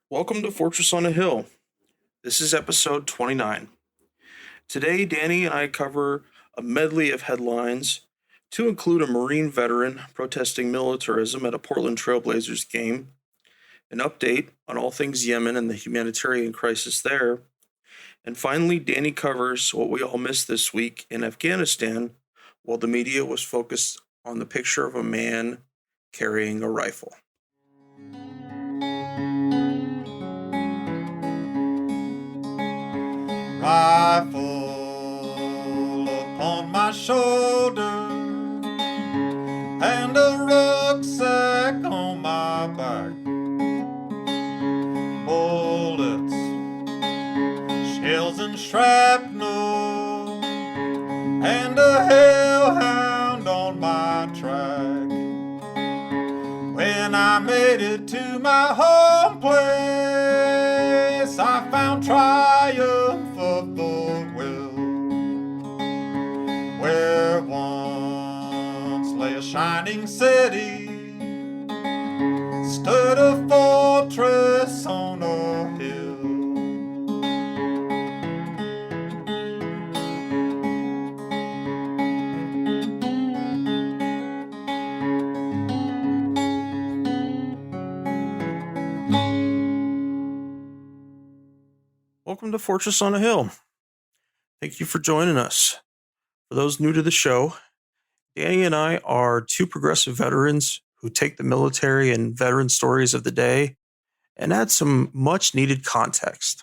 Welcome to Fortress on a Hill. This is episode 29. Today, Danny and I cover a medley of headlines to include a Marine veteran protesting militarism at a Portland Trailblazers game, an update on all things Yemen and the humanitarian crisis there, and finally, Danny covers what we all missed this week in Afghanistan while the media was focused on the picture of a man carrying a rifle. Rifle upon my shoulder and a rucksack on my back. Bullets, shells and shrapnel, and a hellhound on my track. When I made it to my home place, I found triumph of the will. Where once lay a shining city, stood a fortress on a hill. Welcome to Fortress on a Hill. Thank you for joining us. For those new to the show, Danny and I are two progressive veterans who take the military and veteran stories of the day and add some much needed context.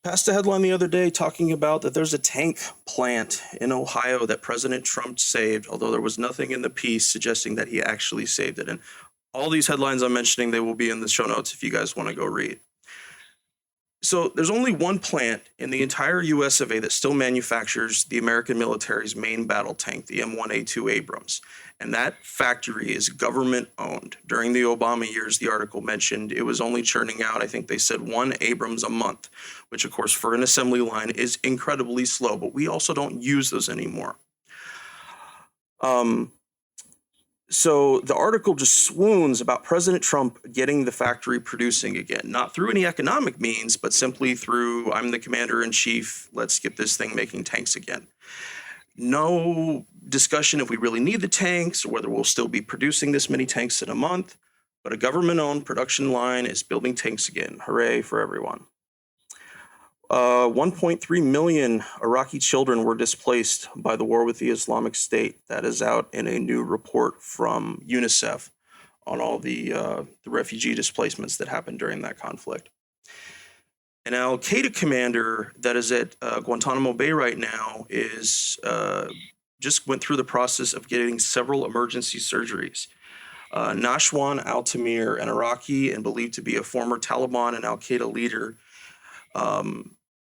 Passed a headline the other day talking about that there's a tank plant in Ohio that President Trump saved, although there was nothing in the piece suggesting that he actually saved it. And all these headlines I'm mentioning, they will be in the show notes if you guys want to go read. So there's only one plant in the entire US of A that still manufactures the American military's main battle tank, the M1A2 Abrams. And that factory is government owned. During the Obama years, the article mentioned it was only churning out, I think they said, one Abrams a month, which of course for an assembly line is incredibly slow, but we also don't use those anymore. So the article just swoons about President Trump getting the factory producing again, not through any economic means, but simply through, I'm the commander in chief, let's get this thing making tanks again. No discussion if we really need the tanks or whether we'll still be producing this many tanks in a month, but a government-owned production line is building tanks again. Hooray for everyone. 1.3 million Iraqi children were displaced by the war with the Islamic State. That is out in a new report from UNICEF on all the refugee displacements that happened during that conflict. An al-Qaeda commander that is at Guantanamo Bay right now is just went through the process of getting several emergency surgeries. Nashwan al-Tamir, an Iraqi and believed to be a former Taliban and al-Qaeda leader,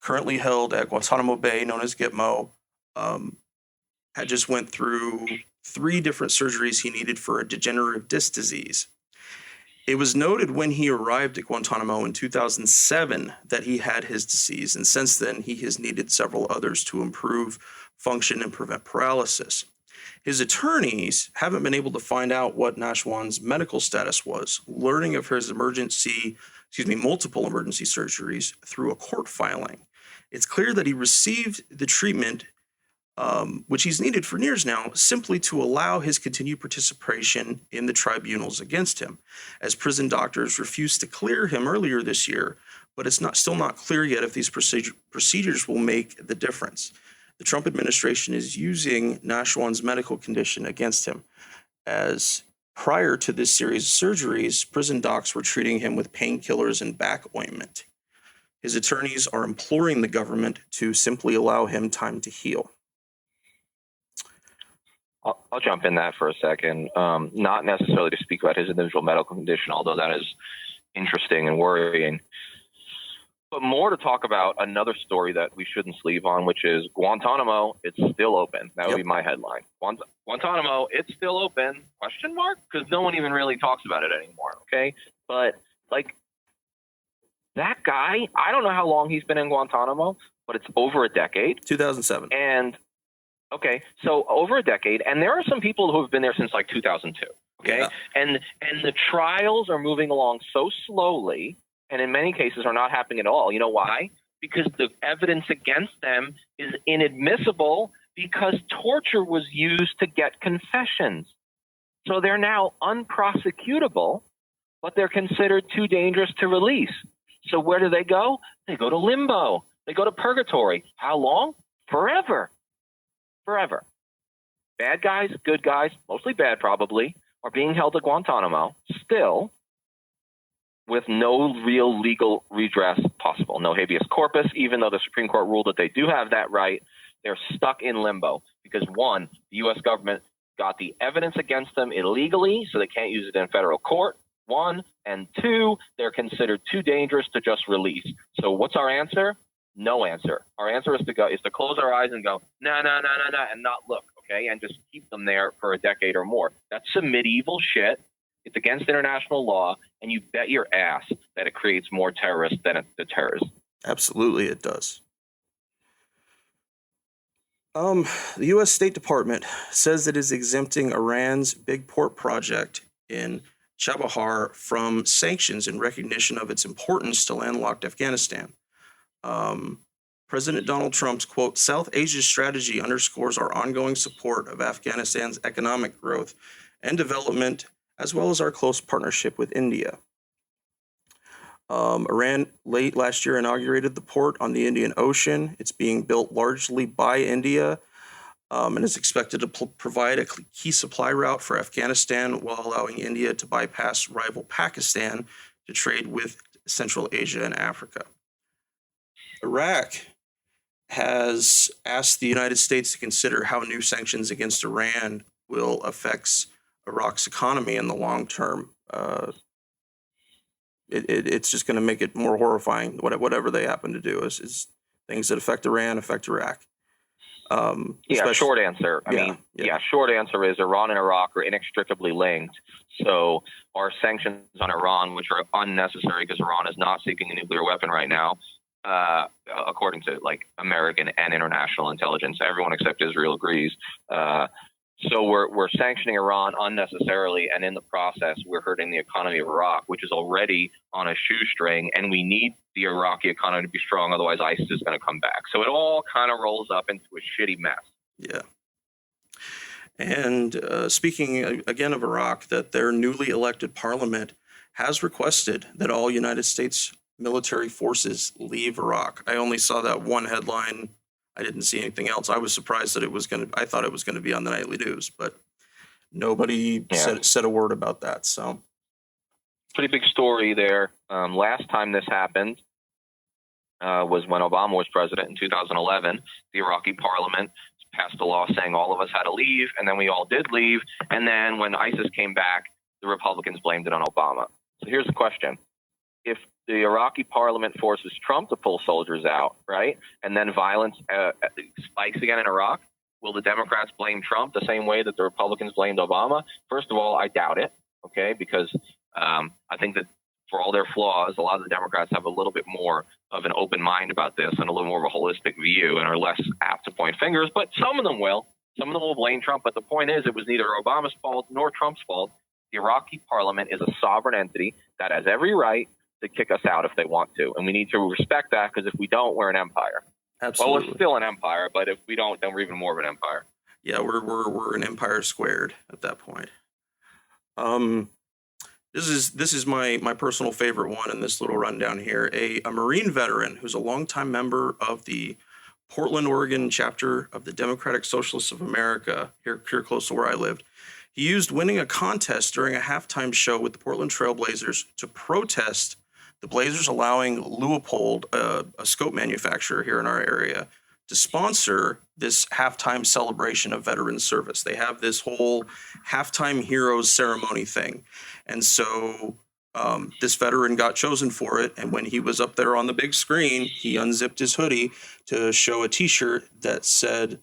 currently held at Guantanamo Bay, known as Gitmo, had just went through 3 different surgeries he needed for a degenerative disc disease. It was noted when he arrived at Guantanamo in 2007 that he had his disease, and since then he has needed several others to improve function and prevent paralysis. His attorneys haven't been able to find out what Nashwan's medical status was, learning of his multiple emergency surgeries through a court filing. It's clear that he received the treatment, which he's needed for years now, simply to allow his continued participation in the tribunals against him, as prison doctors refused to clear him earlier this year, but it's still not clear yet if these procedures will make the difference. The Trump administration is using Nashwan's medical condition against him, as prior to this series of surgeries, prison docs were treating him with painkillers and back ointment. His attorneys are imploring the government to simply allow him time to heal. I'll jump in that for a second. Not necessarily to speak about his individual medical condition, although that is interesting and worrying, but more to talk about another story that we shouldn't sleep on, which is Guantanamo. It's still open. That would be my headline. Guantanamo, it's still open? Question mark? Because no one even really talks about it anymore. Okay, but that guy, I don't know how long he's been in Guantanamo, but it's over a decade. 2007. And okay, so over a decade, and there are some people who have been there since 2002. Okay, and the trials are moving along so slowly and in many cases are not happening at all. You know why? Because the evidence against them is inadmissible because torture was used to get confessions. So they're now unprosecutable, but they're considered too dangerous to release. So where do they go? They go to limbo. They go to purgatory. How long? Forever. Forever. Bad guys, good guys, mostly bad probably, are being held at Guantanamo still with no real legal redress possible. No habeas corpus, even though the Supreme Court ruled that they do have that right. They're stuck in limbo because, one, the U.S. government got the evidence against them illegally, so they can't use it in federal court, one, and two, they're considered too dangerous to just release. So what's our answer? No answer. Our answer is to close our eyes and go, no, and not look, okay, and just keep them there for a decade or more. That's some medieval shit. It's against international law, and you bet your ass that it creates more terrorists than it deters. Absolutely, it does. The U.S. State Department says it is exempting Iran's big port project in Chabahar from sanctions in recognition of its importance to landlocked Afghanistan. President Donald Trump's, quote, South Asia strategy underscores our ongoing support of Afghanistan's economic growth and development, as well as our close partnership with India. Iran late last year inaugurated the port on the Indian Ocean. It's being built largely by India and is expected to provide a key supply route for Afghanistan while allowing India to bypass rival Pakistan to trade with Central Asia and Africa. Iraq has asked the United States to consider how new sanctions against Iran will affect Iraq's economy in the long term. It's just going to make it more horrifying. Whatever they happen to do is things that affect Iran affect Iraq. Short answer. Short answer is Iran and Iraq are inextricably linked. So our sanctions on Iran, which are unnecessary because Iran is not seeking a nuclear weapon right now, according to like American and international intelligence, everyone except Israel agrees. So we're sanctioning Iran unnecessarily, and in the process, we're hurting the economy of Iraq, which is already on a shoestring, and we need the Iraqi economy to be strong, otherwise ISIS is going to come back. So it all kind of rolls up into a shitty mess. Yeah. And speaking again of Iraq, that their newly elected parliament has requested that all United States military forces leave Iraq. I only saw that one headline. I didn't see anything else. I was surprised that I thought it was going to be on the nightly news, but nobody said a word about that. So pretty big story there. Last time this happened was when Obama was president in 2011. The Iraqi parliament passed a law saying all of us had to leave, and then we all did leave. And then when ISIS came back, the Republicans blamed it on Obama. So here's the question. If the Iraqi parliament forces Trump to pull soldiers out, right, and then violence spikes again in Iraq, will the Democrats blame Trump the same way that the Republicans blamed Obama? First of all, I doubt it, okay, because I think that for all their flaws, a lot of the Democrats have a little bit more of an open mind about this and a little more of a holistic view and are less apt to point fingers, but some of them will. Some of them will blame Trump, but the point is it was neither Obama's fault nor Trump's fault. The Iraqi parliament is a sovereign entity that has every right to kick us out if they want to. And we need to respect that, because if we don't, we're an empire. Absolutely. Well, we're still an empire, but if we don't, then we're even more of an empire. Yeah, we're an empire squared at that point. This is my personal favorite one in this little rundown here. A Marine veteran who's a longtime member of the Portland, Oregon chapter of the Democratic Socialists of America, here close to where I lived. He used winning a contest during a halftime show with the Portland Trail Blazers to protest the Blazers allowing Leupold, a scope manufacturer here in our area, to sponsor this halftime celebration of veteran service. They have this whole halftime heroes ceremony thing. And so this veteran got chosen for it. And when he was up there on the big screen, he unzipped his hoodie to show a T-shirt that said,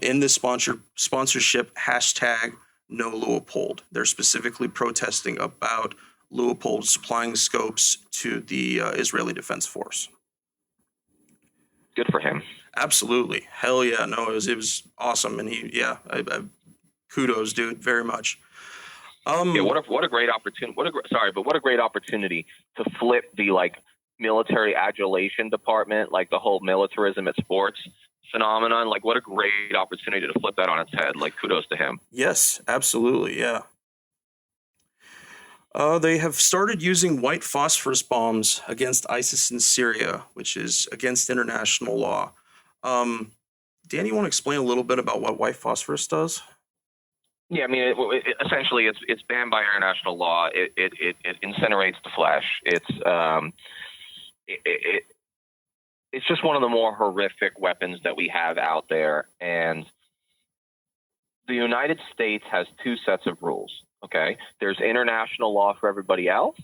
in this sponsorship, hashtag no Leupold. They're specifically protesting about Leupold supplying scopes to the Israeli Defense Force. Good for him. Absolutely. Hell yeah. No, it was awesome. And kudos, dude, very much. Yeah, what a great opportunity. What a great opportunity to flip the like military adulation department, like the whole militarism at sports phenomenon. Like, what a great opportunity to flip that on its head. Like, kudos to him. Yes, absolutely, yeah. They have started using white phosphorus bombs against ISIS in Syria, which is against international law. Um, Dan, you want to explain a little bit about what white phosphorus does? Yeah, I mean, essentially, it's banned by international law. It incinerates the flesh. It's just one of the more horrific weapons that we have out there, and the United States has two sets of rules. Okay, there's international law for everybody else,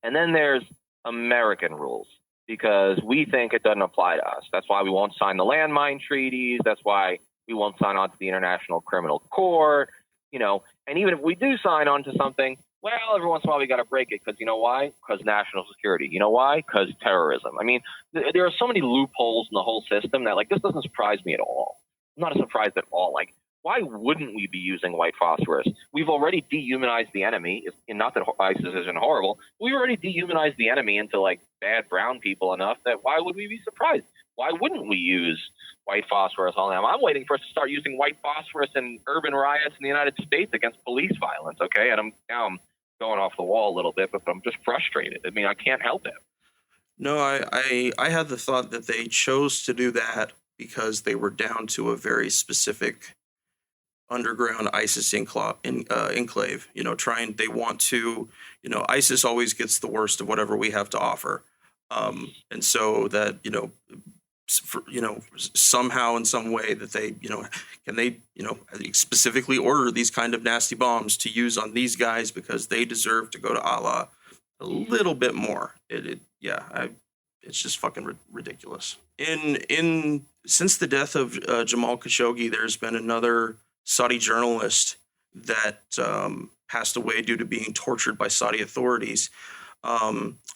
and then there's American rules because we think it doesn't apply to us. That's why we won't sign the landmine treaties. That's why we won't sign on to the International Criminal Court. And even if we do sign on to something, well, every once in a while we got to break it because you know why? Because national security. You know why? Because terrorism. I mean, there are so many loopholes in the whole system that, like, this doesn't surprise me at all. I'm not surprised at all. Like, why wouldn't we be using white phosphorus? We've already dehumanized the enemy. Not that ISIS isn't horrible. We've already dehumanized the enemy into, like, bad brown people enough that why would we be surprised? Why wouldn't we use white phosphorus on them? I'm waiting for us to start using white phosphorus in urban riots in the United States against police violence, okay? And I'm going off the wall a little bit, but I'm just frustrated. I mean, I can't help it. No, I had the thought that they chose to do that because they were down to a very specific underground ISIS enclave. They want to, ISIS always gets the worst of whatever we have to offer. And so that, somehow in some way that they, can they, specifically order these kind of nasty bombs to use on these guys because they deserve to go to Allah a little bit more. It's just fucking ridiculous. Since the death of Jamal Khashoggi, there's been another Saudi journalist that passed away due to being tortured by Saudi authorities.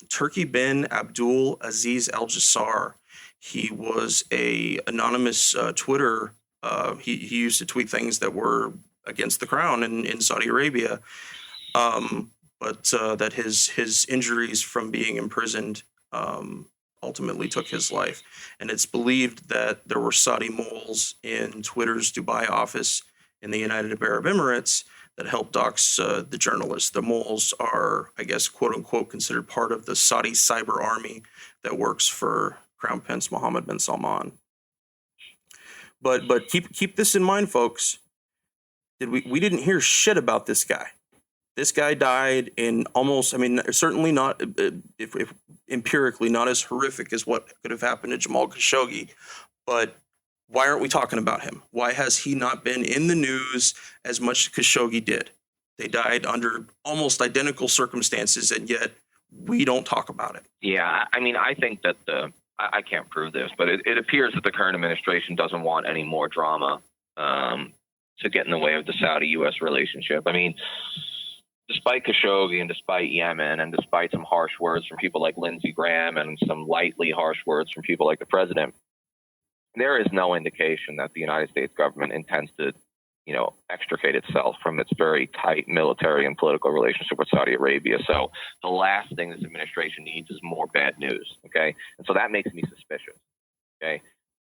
Turki bin Abdul Aziz Al Jassar. He was a anonymous Twitter. He used to tweet things that were against the crown in Saudi Arabia, but that his injuries from being imprisoned ultimately took his life. And it's believed that there were Saudi moles in Twitter's Dubai office in the United Arab Emirates that helped dox the journalists. The moles are, I guess, quote unquote, considered part of the Saudi cyber army that works for Crown Prince Mohammed bin Salman. But keep this in mind, folks. We didn't hear shit about this guy. This guy died in almost, certainly not, if empirically, not as horrific as what could have happened to Jamal Khashoggi. But why aren't we talking about him? Why has he not been in the news as much as Khashoggi did? They died under almost identical circumstances, and yet we don't talk about it. Yeah, I think that I can't prove this, but it appears that the current administration doesn't want any more drama to get in the way of the Saudi-U.S. relationship. Despite Khashoggi and despite Yemen and despite some harsh words from people like Lindsey Graham and some lightly harsh words from people like the president, there is no indication that the United States government intends to, extricate itself from its very tight military and political relationship with Saudi Arabia. So the last thing this administration needs is more bad news, okay? And so that makes me suspicious, okay?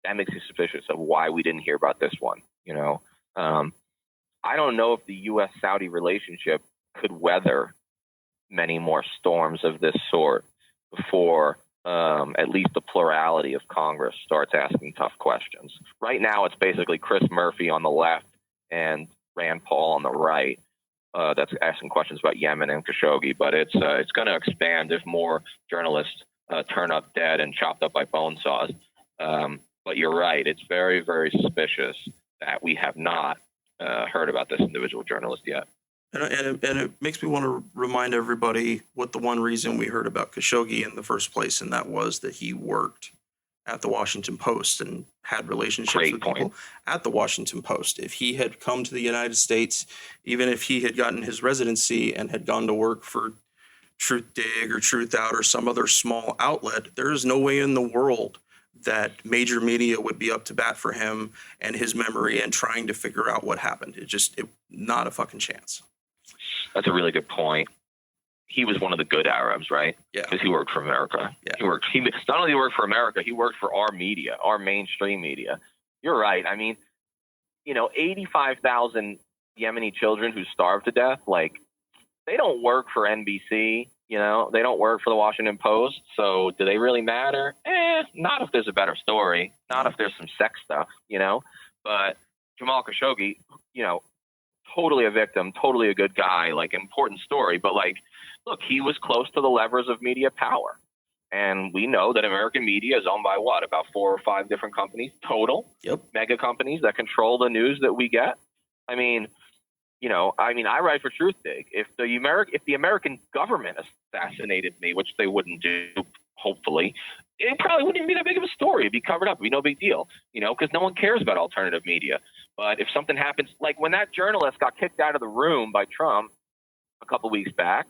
That makes me suspicious of why we didn't hear about this one, I don't know if the U.S.-Saudi relationship could weather many more storms of this sort before at least the plurality of Congress starts asking tough questions. Right now, it's basically Chris Murphy on the left and Rand Paul on the right that's asking questions about Yemen and Khashoggi, but it's going to expand if more journalists turn up dead and chopped up by bone saws. But you're right; it's very, very suspicious that we have not heard about this individual journalist yet. And it makes me want to remind everybody what the one reason we heard about Khashoggi in the first place, and that was that he worked at the Washington Post and had relationships with people at the Washington Post. If he had come to the United States, even if he had gotten his residency and had gone to work for Truth Dig or Truth Out or some other small outlet, there is no way in the world that major media would be up to bat for him and his memory and trying to figure out what happened. Not a fucking chance. That's a really good point. He was one of the good Arabs, right? Yeah. Because he worked for America. Yeah. He not only worked for America, he worked for our media, our mainstream media. You're right. I mean, 85,000 Yemeni children who starved to death, like, they don't work for NBC, they don't work for the Washington Post. So do they really matter? Not if there's a better story, not if there's some sex stuff, But Jamal Khashoggi, totally a victim, totally a good guy, like, important story. But, like, look, he was close to the levers of media power. And we know that American media is owned by what? About 4 or 5 different companies total. Yep. Mega companies that control the news that we get. I mean, I write for Truthdig. If the American government assassinated me, which they wouldn't do, hopefully, it probably wouldn't even be that big of a story. It'd be covered up. It'd be no big deal, because no one cares about alternative media. But if something happens, like when that journalist got kicked out of the room by Trump a couple weeks back,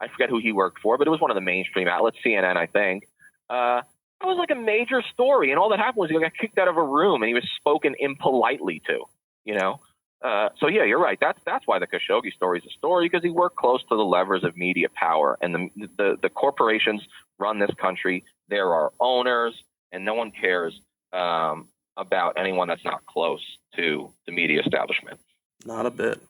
I forget who he worked for, but it was one of the mainstream outlets, CNN, I think. That was like a major story, and all that happened was he got kicked out of a room, and he was spoken impolitely to, So yeah, you're right. That's why the Khashoggi story is a story, because he worked close to the levers of media power, and the corporations run this country. There are owners, and no one cares about anyone that's not close to the media establishment. Not a bit.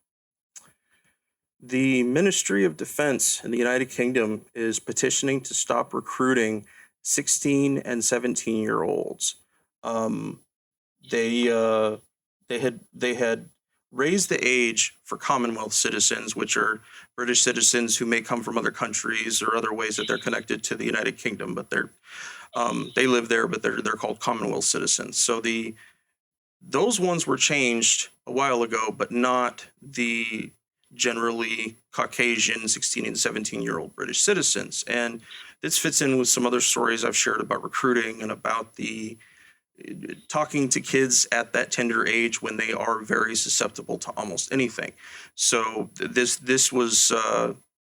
The Ministry of Defense in the United Kingdom is petitioning to stop recruiting 16 and 17-year-olds. They had raised the age for Commonwealth citizens, which are British citizens who may come from other countries or other ways that they're connected to the United Kingdom, but they live there, but they're called Commonwealth citizens. So those ones were changed a while ago, but not the generally Caucasian 16 and 17-year-old British citizens. And this fits in with some other stories I've shared about recruiting and about the talking to kids at that tender age when they are very susceptible to almost anything. So this was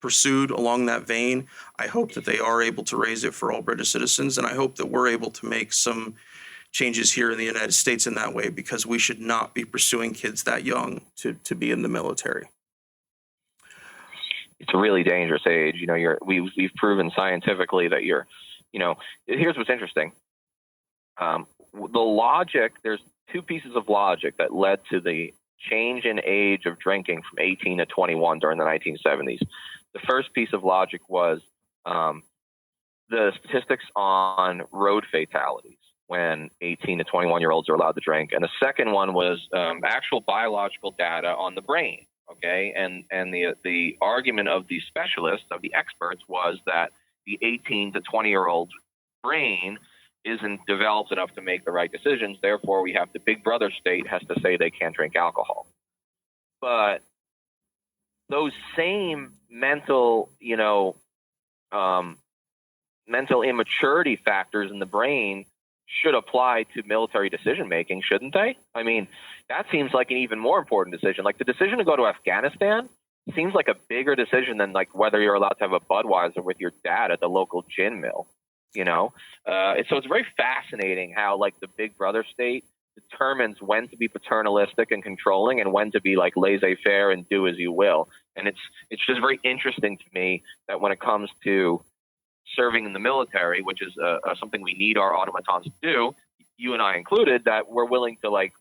pursued along that vein. I hope that they are able to raise it for all British citizens, and I hope that we're able to make some changes here in the United States in that way, because we should not be pursuing kids that young to be in the military. It's a really dangerous age. We've proven scientifically that here's what's interesting. The logic, there's 2 pieces of logic that led to the change in age of drinking from 18 to 21 during the 1970s. The first piece of logic was the statistics on road fatalities when 18 to 21-year-olds are allowed to drink. And the second one was actual biological data on the brain. Okay, and the argument of the specialists, of the experts, was that the 18 to 20-year-old brain isn't developed enough to make the right decisions. Therefore, the Big Brother state has to say they can't drink alcohol. But those same mental immaturity factors in the brain should apply to military decision making, shouldn't they? I mean, that seems like an even more important decision. Like, the decision to go to Afghanistan seems like a bigger decision than like whether you're allowed to have a Budweiser with your dad at the local gin mill. So it's very fascinating how, like, the Big Brother state determines when to be paternalistic and controlling and when to be like laissez-faire and do as you will. And it's just very interesting to me that when it comes to serving in the military, which is something we need our automatons to do, you and I included, that we're willing to, like,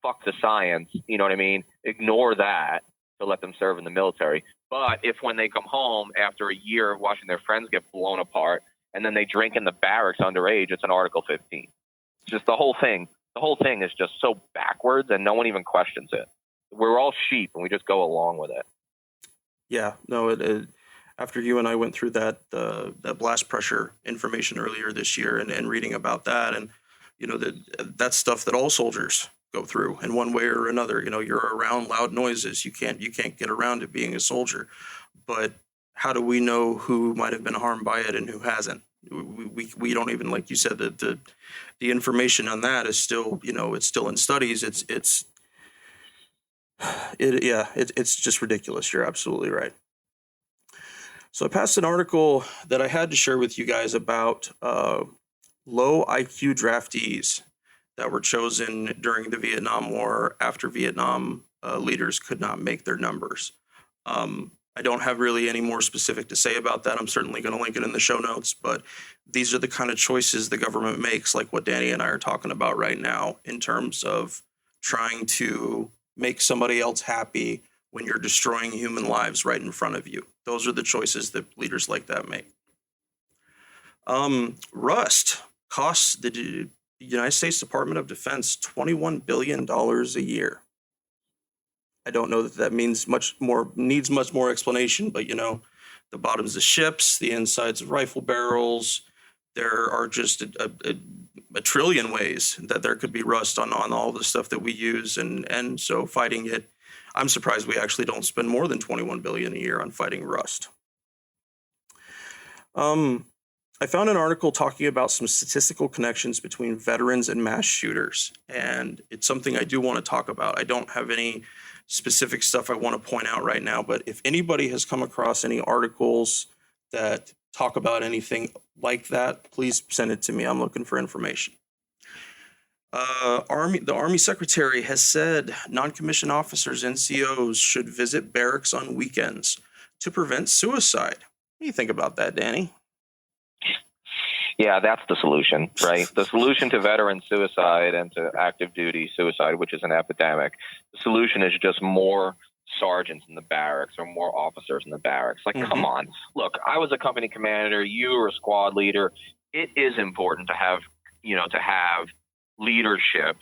fuck the science, you know what I mean? Ignore that to let them serve in the military. But if when they come home after a year of watching their friends get blown apart and then they drink in the barracks underage, it's an Article 15. It's just the whole thing. The whole thing is just so backwards, and no one even questions it. We're all sheep, and we just go along with it. Yeah, no, after you and I went through that blast pressure information earlier this year and reading about that, and that's stuff that all soldiers go through in one way or another. You're around loud noises. You can't get around it being a soldier. But how do we know who might have been harmed by it and who hasn't? We don't even, like you said, that the information on that is still, it's still in studies. It's just ridiculous. You're absolutely right. So I passed an article that I had to share with you guys about low IQ draftees that were chosen during the Vietnam War after Vietnam leaders could not make their numbers. I don't have really any more specific to say about that. I'm certainly going to link it in the show notes, but these are the kind of choices the government makes, like what Danny and I are talking about right now, in terms of trying to make somebody else happy when you're destroying human lives right in front of you. Those are the choices that leaders like that make. Rust costs the United States Department of Defense $21 billion a year. I don't know that means needs much more explanation, but the bottoms of ships, the insides of rifle barrels, there are just a trillion ways that there could be rust on all the stuff that we use, and so fighting it, I'm surprised we actually don't spend more than $21 billion a year on fighting rust. I found an article talking about some statistical connections between veterans and mass shooters, and it's something I do want to talk about. I don't have any specific stuff I want to point out right now, but if anybody has come across any articles that talk about anything like that, please send it to me. I'm looking for information. The Army Secretary has said non-commissioned officers, NCOs, should visit barracks on weekends to prevent suicide. What do you think about that, Danny? Yeah, that's the solution, right? The solution to veteran suicide and to active duty suicide, which is an epidemic, the solution is just more sergeants in the barracks or more officers in the barracks. Like, come on. Look, I was a company commander. You were a squad leader. It is important to have leadership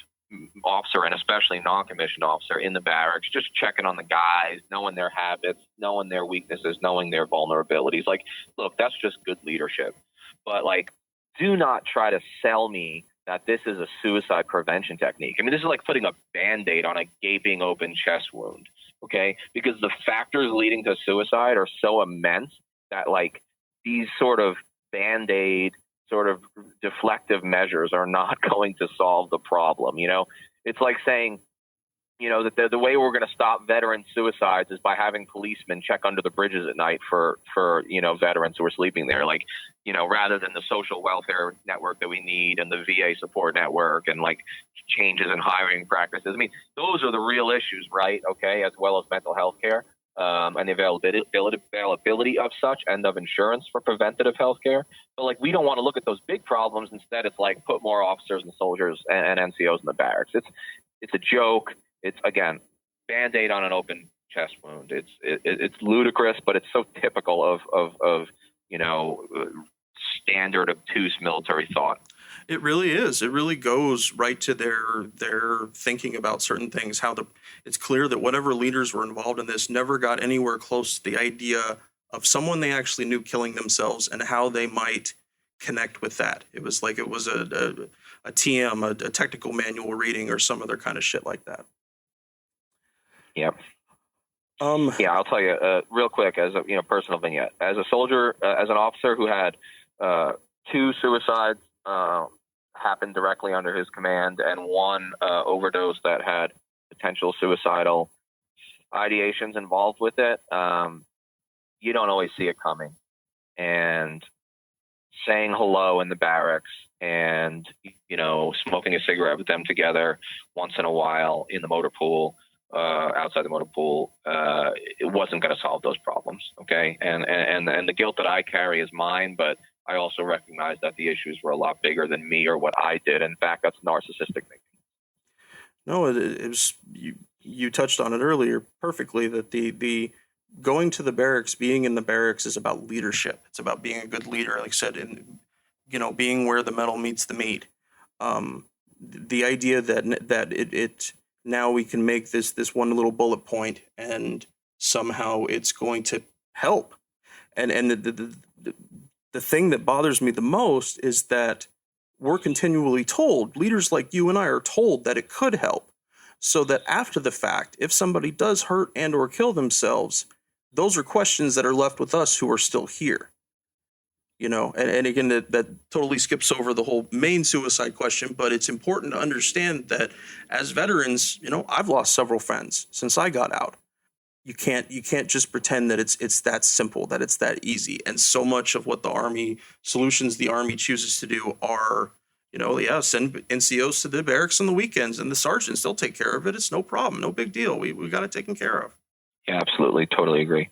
officer and especially non-commissioned officer in the barracks, just checking on the guys, knowing their habits, knowing their weaknesses, knowing their vulnerabilities. Like, look, that's just good leadership. But do not try to sell me that this is a suicide prevention technique. I mean, this is like putting a Band-Aid on a gaping open chest wound, okay? Because the factors leading to suicide are so immense that these sort of Band-Aid, sort of deflective measures are not going to solve the problem. It's like saying, that the way we're going to stop veteran suicides is by having policemen check under the bridges at night for veterans who are sleeping there, rather than the social welfare network that we need and the VA support network and changes in hiring practices. I mean, those are the real issues, right? Okay, as well as mental health care and the availability of such and of insurance for preventative health care. But we don't want to look at those big problems. Instead, it's put more officers and soldiers and NCOs in the barracks. It's a joke. It's, again, Band-Aid on an open chest wound. It's ludicrous, but it's so typical of standard obtuse military thought. It really is. It really goes right to their thinking about certain things. It's clear that whatever leaders were involved in this never got anywhere close to the idea of someone they actually knew killing themselves and how they might connect with that. It was like it was a TM, a technical manual reading, or some other kind of shit like that. Yep. Yeah, I'll tell you real quick as a personal vignette. As a soldier, as an officer who had 2 suicides happen directly under his command and 1 overdose that had potential suicidal ideations involved with it, you don't always see it coming. And saying hello in the barracks and smoking a cigarette with them together once in a while in the motor pool, outside the motor pool, it wasn't going to solve those problems. Okay. And the guilt that I carry is mine, but I also recognize that the issues were a lot bigger than me or what I did. In fact, that's narcissistic thinking. No, it was, you touched on it earlier perfectly, that the going to the barracks, being in the barracks is about leadership. It's about being a good leader, like I said, and being where the metal meets the meat. The idea that it now we can make this one little bullet point and somehow it's going to help. And the thing that bothers me the most is that we're continually told, leaders like you and I are told, that it could help, so that after the fact, if somebody does hurt and or kill themselves, those are questions that are left with us who are still here. And again, that totally skips over the whole main suicide question, but it's important to understand that as veterans, I've lost several friends since I got out. You can't just pretend that it's that simple, that it's that easy. And so much of what the Army chooses to do are, send NCOs to the barracks on the weekends, and the sergeants, they'll take care of it. It's no problem, no big deal. We got it taken care of. Yeah, absolutely. Totally agree.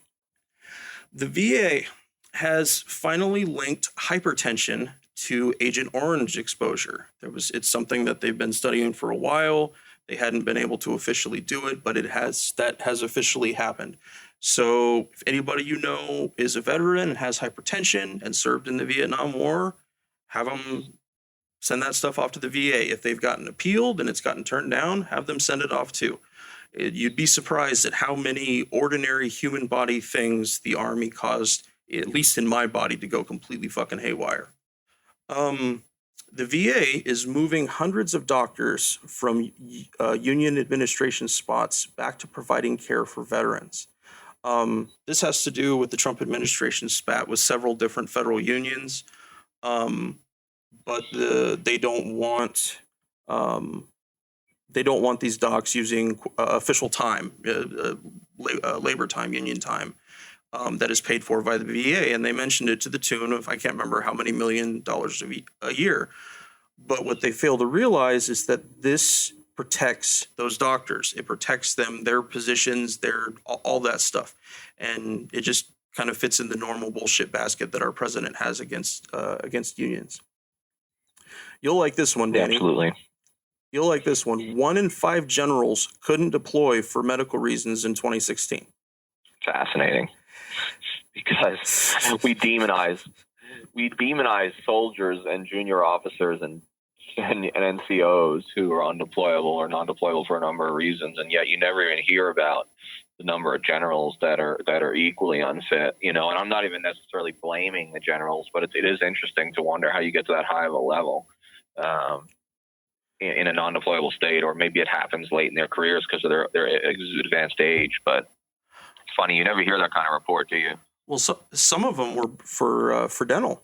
The VA has finally linked hypertension to Agent Orange exposure. It's something that they've been studying for a while. They hadn't been able to officially do it, but that has officially happened. So if anybody you know is a veteran and has hypertension and served in the Vietnam War, have them send that stuff off to the VA. If they've gotten appealed and it's gotten turned down, have them send it off too. You'd be surprised at how many ordinary human body things the Army caused, at least in my body, to go completely fucking haywire. The VA is moving hundreds of doctors from Union administration spots back to providing care for veterans. This has to do with the Trump administration spat with several different federal unions, but they don't want these docs using official time, labor time, union time, that is paid for by the VA. And they mentioned it to the tune of, I can't remember how many $1 million a year. But what they fail to realize is that this protects those doctors. It protects them, their positions, all that stuff. And it just kind of fits in the normal bullshit basket that our president has against unions. You'll like this one, Danny. Absolutely. You'll like this one. 1 in 5 generals couldn't deploy for medical reasons in 2016. Fascinating. Because we demonize soldiers and junior officers and NCOs who are undeployable or non-deployable for a number of reasons, and yet you never even hear about the number of generals that are equally unfit. And I'm not even necessarily blaming the generals, but it is interesting to wonder how you get to that high of a level in a non-deployable state, or maybe it happens late in their careers because of their advanced age. But it's funny, you never hear that kind of report, do you? Well, some of them were for dental.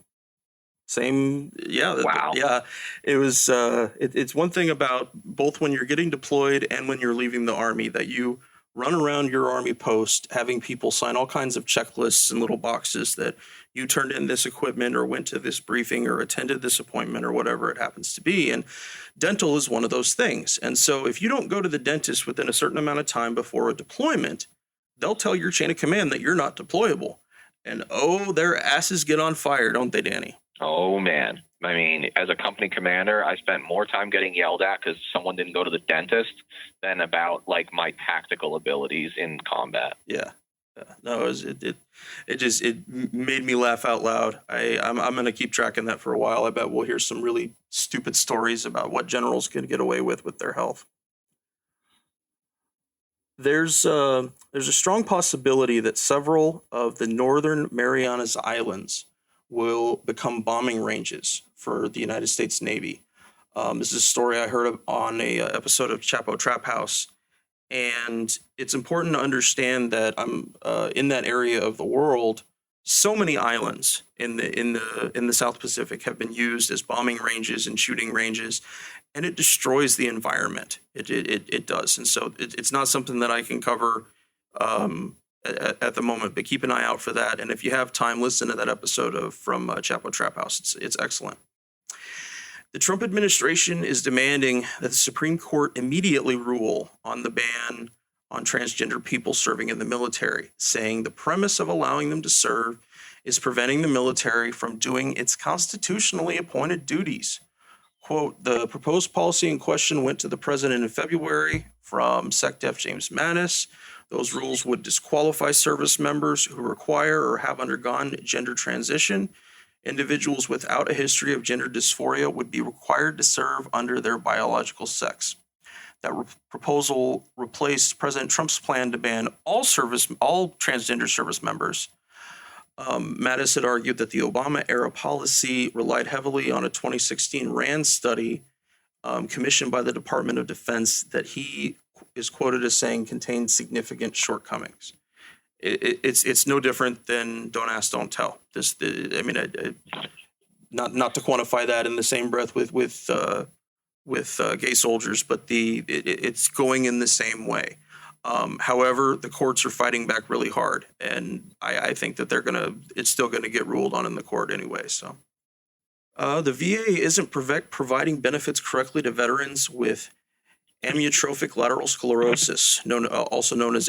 Same, yeah. Wow. Yeah, it was. It's one thing about both when you're getting deployed and when you're leaving the Army that you run around your Army post having people sign all kinds of checklists and little boxes that you turned in this equipment or went to this briefing or attended this appointment or whatever it happens to be. And dental is one of those things. And so if you don't go to the dentist within a certain amount of time before a deployment, they'll tell your chain of command that you're not deployable. And their asses get on fire, don't they, Danny? Oh, man. I mean, as a company commander, I spent more time getting yelled at because someone didn't go to the dentist than about like my tactical abilities in combat. Yeah. No, it made me laugh out loud. I'm going to keep tracking that for a while. I bet we'll hear some really stupid stories about what generals can get away with their health. There's a strong possibility that several of the Northern Marianas Islands will become bombing ranges for the United States Navy. This is a story I heard on a episode of Chapo Trap House, and it's important to understand that in that area of the world. So many islands in the South Pacific have been used as bombing ranges and shooting ranges, and it destroys the environment. It does, and so it's not something that I can cover at the moment, but keep an eye out for that. And if you have time, listen to that episode from Chapo Trap House. It's excellent. The Trump administration is demanding that the Supreme Court immediately rule on the ban on transgender people serving in the military, saying the premise of allowing them to serve is preventing the military from doing its constitutionally appointed duties. Quote, the proposed policy in question went to the president in February from SecDef James Mattis. Those rules would disqualify service members who require or have undergone gender transition. Individuals without a history of gender dysphoria would be required to serve under their biological sex. That proposal replaced President Trump's plan to ban all transgender service members. Mattis had argued that the Obama-era policy relied heavily on a 2016 RAND study commissioned by the Department of Defense that he is quoted as saying contained significant shortcomings. It's no different than don't ask, don't tell. Not to quantify that in the same breath with gay soldiers, but it's going in the same way. However, the courts are fighting back really hard, and I think that it's still gonna get ruled on in the court anyway. So, the VA isn't providing benefits correctly to veterans with amyotrophic lateral sclerosis, also known as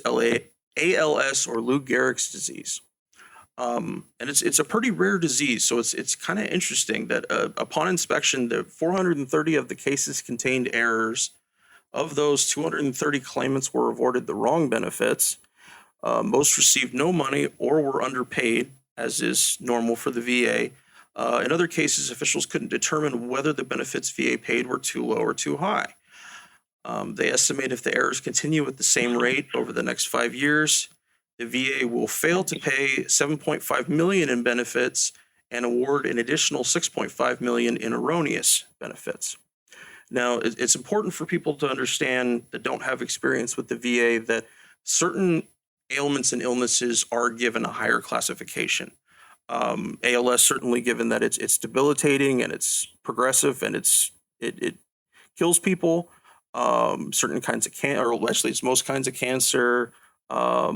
ALS or Lou Gehrig's disease. And it's a pretty rare disease, so it's kind of interesting that upon inspection, the 430 of the cases contained errors. Of those, 230 claimants were awarded the wrong benefits. Most received no money or were underpaid, as is normal for the VA. In other cases, officials couldn't determine whether the benefits VA paid were too low or too high. They estimate if the errors continue at the same rate over the next 5 years, the VA will fail to pay $7.5 million in benefits and award an additional $6.5 million in erroneous benefits. Now, it's important for people to understand that don't have experience with the VA that certain ailments and illnesses are given a higher classification. ALS certainly, given that it's debilitating and it's progressive and it kills people. Certain kinds of cancer, or actually it's most kinds of cancer, a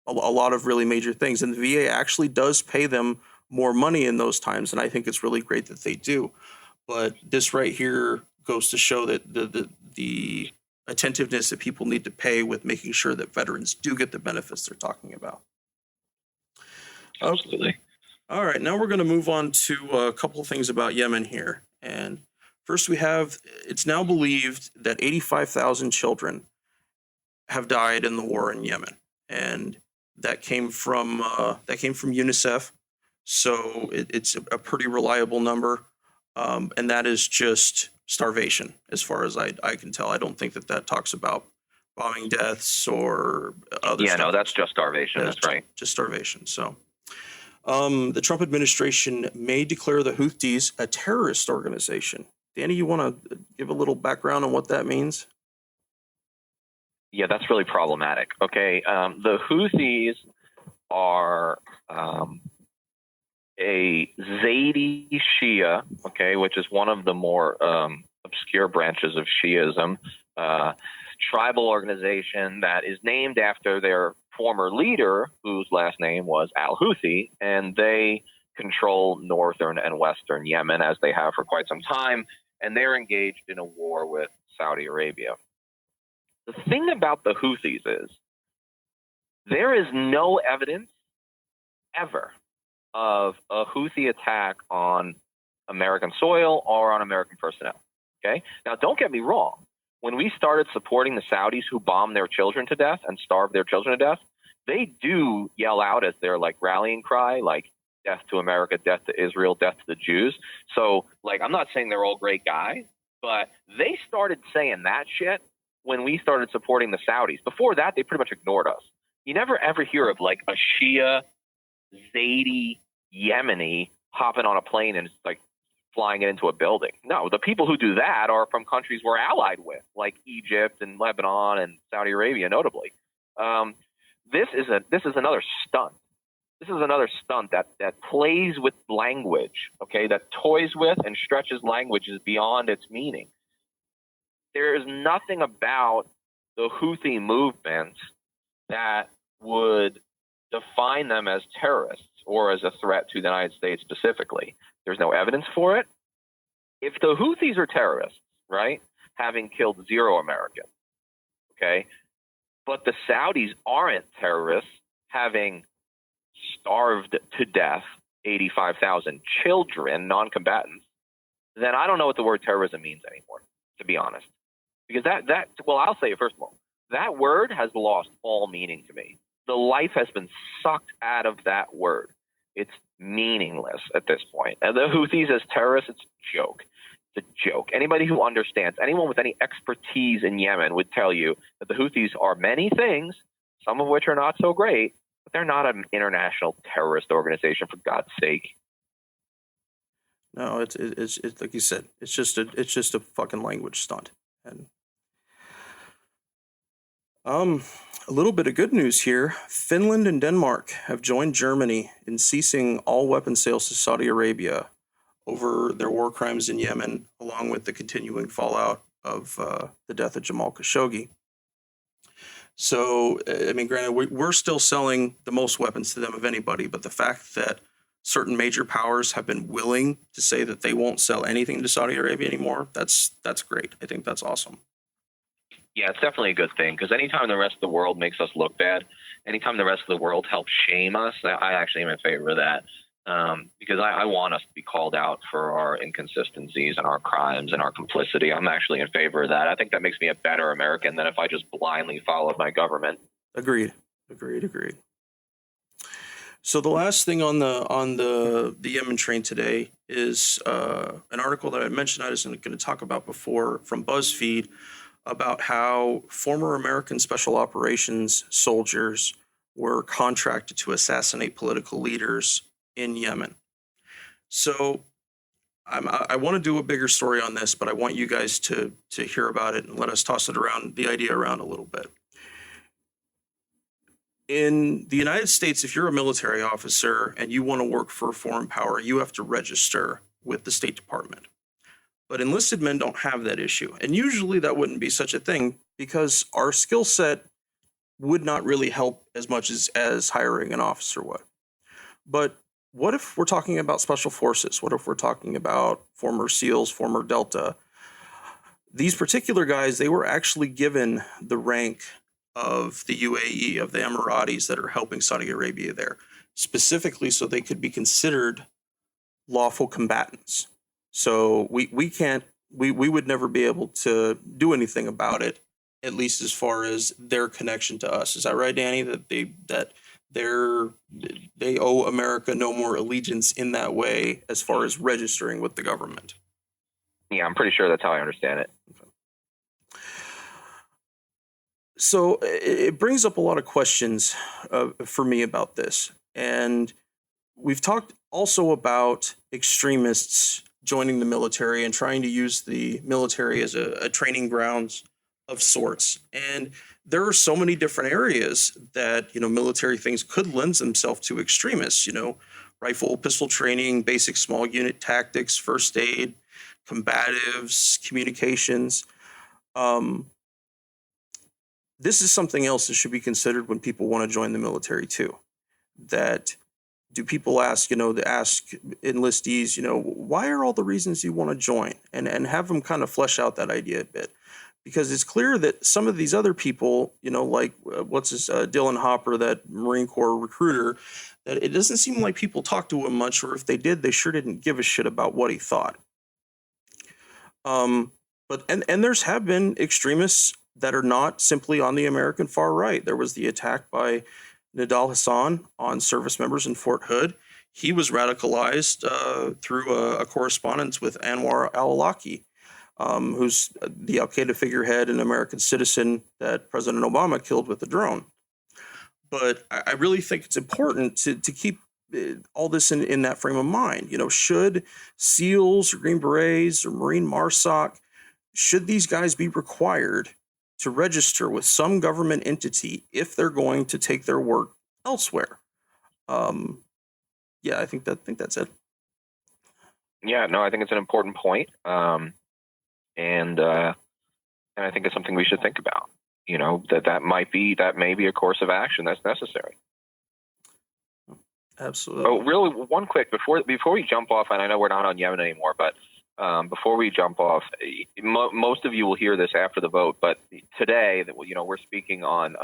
lot of really major things. And the VA actually does pay them more money in those times, and I think it's really great that they do. But this right here goes to show that the attentiveness that people need to pay with making sure that veterans do get the benefits they're talking about. Absolutely. All right, now we're going to move on to a couple of things about Yemen here. And first we have, it's now believed that 85,000 children have died in the war in Yemen. And that came from UNICEF. So it's a pretty reliable number. And that is just starvation, as far as I can tell. I don't think that talks about bombing deaths or other stuff. No, that's just starvation. Yeah, that's right. Just starvation. So the Trump administration may declare the Houthis a terrorist organization. Danny, you want to give a little background on what that means? Yeah, that's really problematic. Okay, the Houthis are a Zaidi Shia, okay, which is one of the more obscure branches of Shiism, tribal organization that is named after their former leader, whose last name was al-Houthi, and they control northern and western Yemen, as they have for quite some time, and they're engaged in a war with Saudi Arabia. The thing about the Houthis is there is no evidence ever of a Houthi attack on American soil or on American personnel. Okay? Now, don't get me wrong. When we started supporting the Saudis who bomb their children to death and starve their children to death, they do yell out as their rallying cry, death to America, death to Israel, death to the Jews. So, I'm not saying they're all great guys, but they started saying that shit when we started supporting the Saudis. Before that, they pretty much ignored us. You never ever hear of a Shia, Zaidi, Yemeni hopping on a plane and flying it into a building. No, the people who do that are from countries we're allied with, like Egypt and Lebanon and Saudi Arabia, notably. This is another stunt. This is another stunt that plays with language, okay, that toys with and stretches languages beyond its meaning. There is nothing about the Houthi movement that would define them as terrorists or as a threat to the United States specifically. There's no evidence for it. If the Houthis are terrorists, right, having killed 0 Americans, okay, but the Saudis aren't terrorists, having starved to death 85,000 children, non-combatants, then I don't know what the word terrorism means anymore, to be honest. Because I'll say it first of all, that word has lost all meaning to me. The life has been sucked out of that word. It's meaningless at this point. And the Houthis as terrorists, it's a joke. It's a joke. Anybody who understands, anyone with any expertise in Yemen would tell you that the Houthis are many things, some of which are not so great, but they're not an international terrorist organization, for God's sake. No, it's like you said, it's just a fucking language stunt. And a little bit of good news here. Finland and Denmark have joined Germany in ceasing all weapon sales to Saudi Arabia over their war crimes in Yemen, along with the continuing fallout of the death of Jamal Khashoggi. So, I mean, granted, we're still selling the most weapons to them of anybody, but the fact that certain major powers have been willing to say that they won't sell anything to Saudi Arabia anymore, that's great. I think that's awesome. Yeah, it's definitely a good thing, because anytime the rest of the world makes us look bad, anytime the rest of the world helps shame us, I actually am in favor of that. Because I want us to be called out for our inconsistencies and our crimes and our complicity. I'm actually in favor of that. I think that makes me a better American than if I just blindly followed my government. Agreed. So the last thing on the Yemen train today is an article that I mentioned I was going to talk about before from BuzzFeed about how former American special operations soldiers were contracted to assassinate political leaders in Yemen. So I want to do a bigger story on this, but I want you guys to hear about it and let us toss the idea around a little bit. In the United States, if you're a military officer and you want to work for a foreign power, you have to register with the State Department. But enlisted men don't have that issue. And usually that wouldn't be such a thing because our skill set would not really help as much as hiring an officer would. But what if we're talking about special forces? What if we're talking about former SEALs, former Delta? These particular guys, they were actually given the rank of the UAE, of the Emiratis that are helping Saudi Arabia there, specifically so they could be considered lawful combatants. So we would never be able to do anything about it, at least as far as their connection to us. Is that right, Danny? That they owe America no more allegiance in that way as far as registering with the government. Yeah, I'm pretty sure that's how I understand it. Okay. So it brings up a lot of questions for me about this. And we've talked also about extremists joining the military and trying to use the military as a training grounds of sorts. And there are so many different areas that, military things could lend themselves to extremists, rifle, pistol training, basic small unit tactics, first aid, combatives, communications. This is something else that should be considered when people want to join the military too. That do people ask, ask enlistees, why are all the reasons you want to join? And have them kind of flesh out that idea a bit. Because it's clear that some of these other people, like Dylan Hopper, that Marine Corps recruiter, that it doesn't seem like people talk to him much, or if they did, they sure didn't give a shit about what he thought. But there's have been extremists that are not simply on the American far right. There was the attack by Nidal Hassan on service members in Fort Hood. He was radicalized through a correspondence with Anwar al-Awlaki, who's the al-Qaeda figurehead and American citizen that President Obama killed with a drone. But I really think it's important to keep all this in that frame of mind. Should SEALs or Green Berets or Marine MARSOC, should these guys be required to register with some government entity if they're going to take their work elsewhere? Yeah, I think that's it. Yeah, no, I think it's an important point. And I think it's something we should think about. That may be a course of action that's necessary. Absolutely. Oh, really? One quick before we jump off, and I know we're not on Yemen anymore, but before we jump off, most of you will hear this after the vote. But today, we're speaking on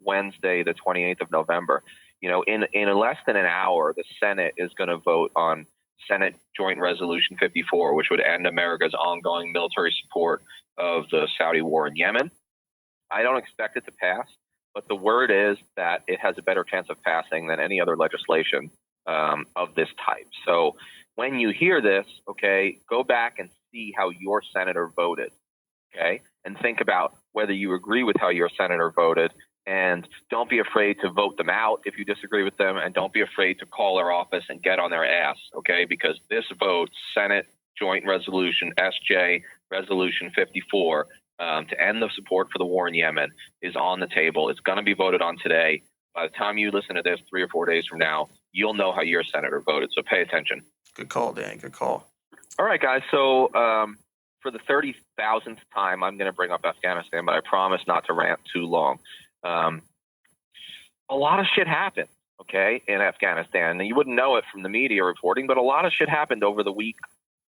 Wednesday, the 28th of November. In less than an hour, the Senate is going to vote on Senate Joint Resolution 54, which would end America's ongoing military support of the Saudi war in Yemen. I don't expect it to pass, but the word is that it has a better chance of passing than any other legislation of this type. So when you hear this, okay, go back and see how your senator voted, okay, and think about whether you agree with how your senator voted. And don't be afraid to vote them out if you disagree with them, and don't be afraid to call their office and get on their ass, okay? Because this vote, Senate Joint Resolution, SJ Resolution 54, to end the support for the war in Yemen is on the table. It's going to be voted on today. By the time you listen to this 3 or 4 days from now, you'll know how your senator voted, so pay attention. Good call, Dan. Good call. All right, guys, so for the 30,000th time, I'm going to bring up Afghanistan, but I promise not to rant too long. A lot of shit happened, okay, in Afghanistan. And you wouldn't know it from the media reporting, but a lot of shit happened over the week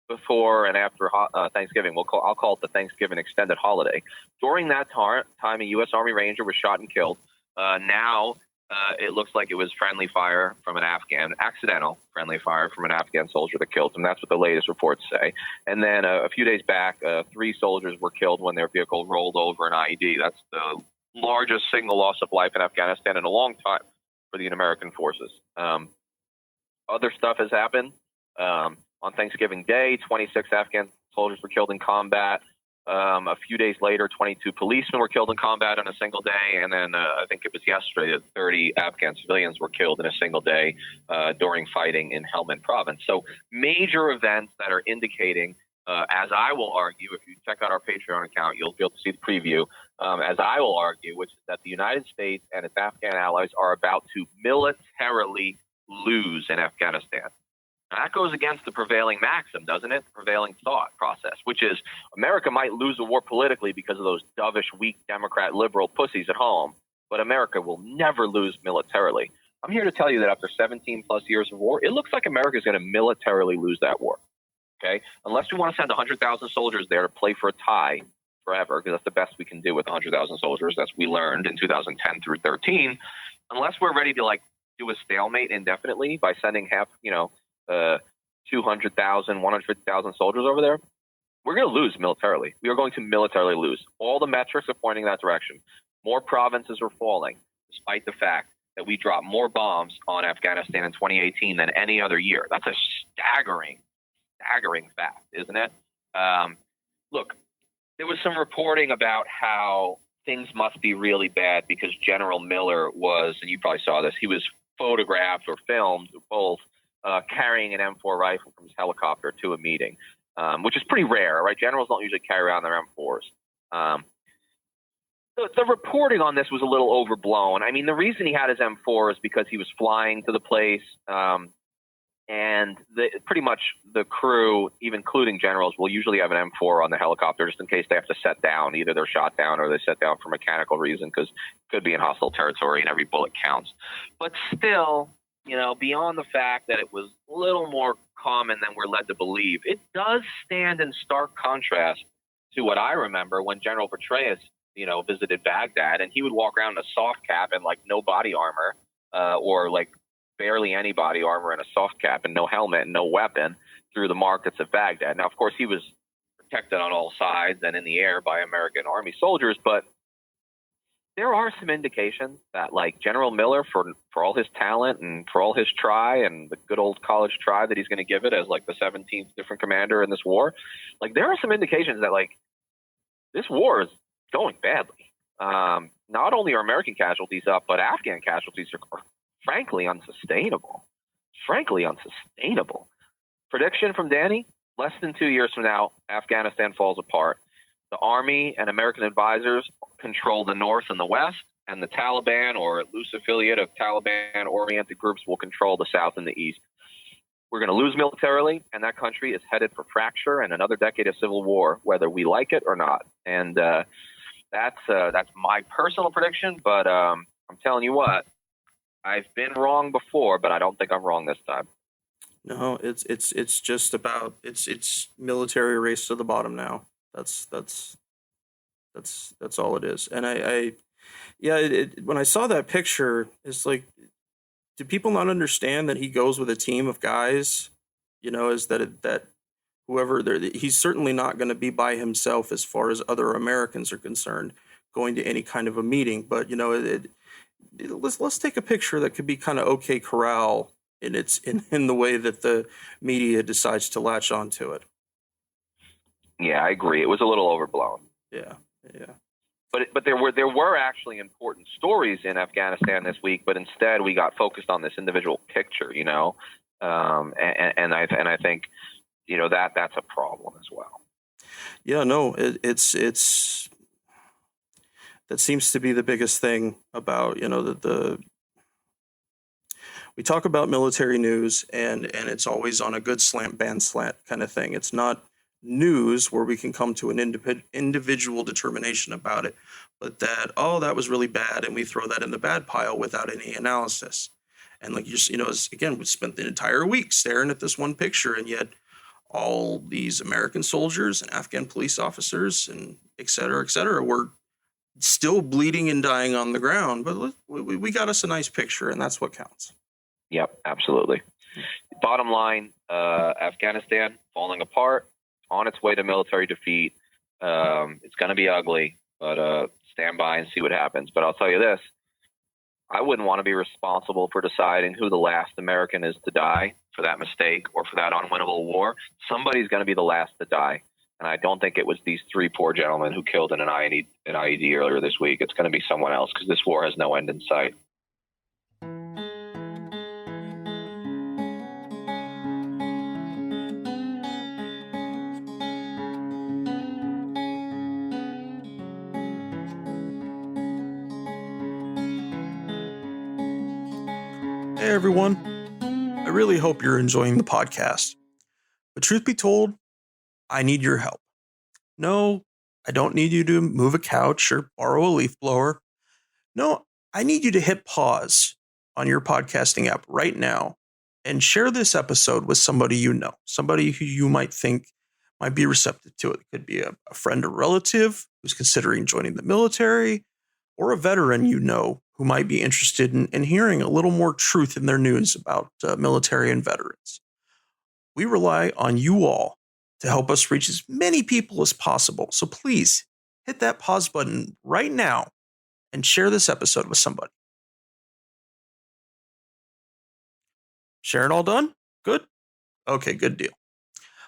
before and after Thanksgiving. I'll call it the Thanksgiving extended holiday. During that time, a U.S. Army Ranger was shot and killed. Now It looks like it was friendly fire from an accidental friendly fire from an Afghan soldier that killed him. That's what the latest reports say. And then a few days back, 3 soldiers were killed when their vehicle rolled over an IED. That's the largest single loss of life in Afghanistan in a long time for the American forces. Other stuff has happened. On Thanksgiving Day, 26 Afghan soldiers were killed in combat. A few days later, 22 policemen were killed in combat on a single day. And then I think it was yesterday that 30 Afghan civilians were killed in a single day during fighting in Helmand province. So major events that are indicating, as I will argue, if you check out our Patreon account, you'll be able to see the preview, as I will argue, which is that the United States and its Afghan allies are about to militarily lose in Afghanistan. Now, that goes against the prevailing maxim, doesn't it? The prevailing thought process, which is America might lose the war politically because of those dovish, weak Democrat liberal pussies at home, but America will never lose militarily. I'm here to tell you that after 17 plus years of war, it looks like America is going to militarily lose that war. Okay? Unless we want to send 100,000 soldiers there to play for a tie forever, because that's the best we can do with 100,000 soldiers, as we learned in 2010 through 13. Unless we're ready to do a stalemate indefinitely by sending 200,000, 150,000 soldiers over there, we're going to lose militarily. We are going to militarily lose. All the metrics are pointing in that direction. More provinces are falling, despite the fact that we dropped more bombs on Afghanistan in 2018 than any other year. That's a staggering fact, isn't it? Look, there was some reporting about how things must be really bad because General Miller was, and you probably saw this, he was photographed or filmed both carrying an M4 rifle from his helicopter to a meeting, which is pretty rare, right? Generals don't usually carry around their M4s. The reporting on this was a little overblown. I mean, the reason he had his M4 is because he was flying to the place, and pretty much the crew, even including generals, will usually have an M4 on the helicopter just in case they have to set down. Either they're shot down or they set down for mechanical reason because it could be in hostile territory and every bullet counts. But still, beyond the fact that it was a little more common than we're led to believe, it does stand in stark contrast to what I remember when General Petraeus, visited Baghdad, and he would walk around in a soft cap and no body armor, or barely any body armor and a soft cap and no helmet and no weapon through the markets of Baghdad. Now, of course, he was protected on all sides and in the air by American Army soldiers, but there are some indications that General Miller, for all his talent and for all his try and the good old college try that he's going to give it as the 17th different commander in this war, there are some indications that this war is going badly. Not only are American casualties up, but Afghan casualties are frankly unsustainable. Prediction from Danny, less than 2 years from now, Afghanistan falls apart. The Army and American advisors control the North and the West, and the Taliban, or a loose affiliate of Taliban-oriented groups, will control the South and the East. We're going to lose militarily, and that country is headed for fracture and another decade of civil war, whether we like it or not. And that's my personal prediction, but I'm telling you what, I've been wrong before, but I don't think I'm wrong this time. No, it's just about it's military race to the bottom now. That's all it is. And when I saw that picture, it's do people not understand that he goes with a team of guys? Is that whoever he's certainly not going to be by himself as far as other Americans are concerned, going to any kind of a meeting. But let's take a picture that could be kind of OK Corral in the way that the media decides to latch onto it. Yeah, I agree. It was a little overblown. Yeah. But there were actually important stories in Afghanistan this week, but instead we got focused on this individual picture, and I think that's a problem as well. Yeah, no, it's that seems to be the biggest thing about we talk about military news and it's always on a good slant bad slant kind of thing. It's not news where we can come to an individual determination about it, but that was really bad, and we throw that in the bad pile without any analysis. And again, we spent the entire week staring at this one picture, and yet all these American soldiers and Afghan police officers and et cetera, were still bleeding and dying on the ground, but we got us a nice picture, and that's what counts. Yep, absolutely. Bottom line, Afghanistan falling apart, on its way to military defeat. It's going to be ugly, but stand by and see what happens. But I'll tell you this, I wouldn't want to be responsible for deciding who the last American is to die for that mistake or for that unwinnable war. Somebody's going to be the last to die. And I don't think it was these three poor gentlemen who killed an IED earlier this week. It's going to be someone else because this war has no end in sight. Hey, everyone. I really hope you're enjoying the podcast. But truth be told, I need your help. No, I don't need you to move a couch or borrow a leaf blower. No, I need you to hit pause on your podcasting app right now and share this episode with somebody you know, somebody who you might think might be receptive to it. It could be a friend or relative who's considering joining the military, or a veteran you know who might be interested in hearing a little more truth in their news about military and veterans. We rely on you all to help us reach as many people as possible. So please hit that pause button right now and share this episode with somebody. Sharing all done? Good? Okay, good deal.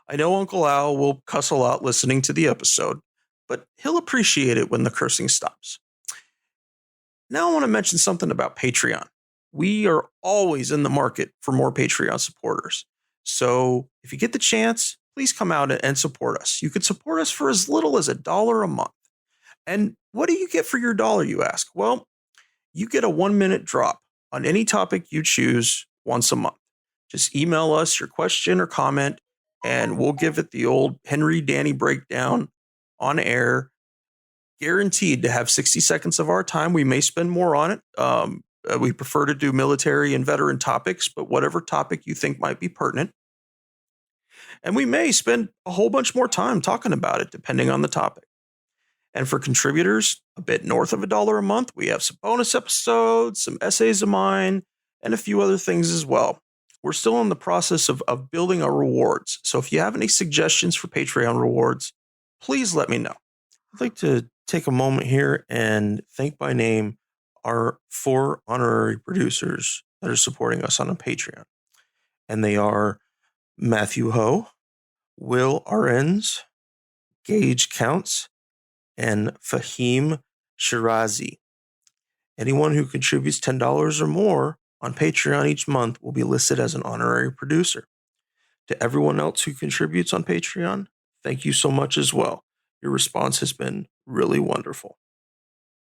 I know Uncle Al will cuss a lot listening to the episode, but he'll appreciate it when the cursing stops. Now I want to mention something about Patreon. We are always in the market for more Patreon supporters. So if you get the chance, please come out and support us. You could support us for as little as $1 a month. And what do you get for your dollar, you ask? Well, you get a 1-minute drop on any topic you choose once a month. Just email us your question or comment, and we'll give it the old Henry Danny breakdown on air. Guaranteed to have 60 seconds of our time. We may spend more on it. We prefer to do military and veteran topics, but whatever topic you think might be pertinent. And we may spend a whole bunch more time talking about it, depending on the topic. And for contributors, a bit north of $1 a month, we have some bonus episodes, some essays of mine, and a few other things as well. We're still in the process of building our rewards. So if you have any suggestions for Patreon rewards, please let me know. I'd like to take a moment here and thank by name our 4 honorary producers that are supporting us on a Patreon. And they are Matthew Ho, Will Arens, Gage Counts, and Fahim Shirazi. Anyone who contributes $10 or more on Patreon each month will be listed as an honorary producer. To everyone else who contributes on Patreon, thank you so much as well. Your response has been really wonderful.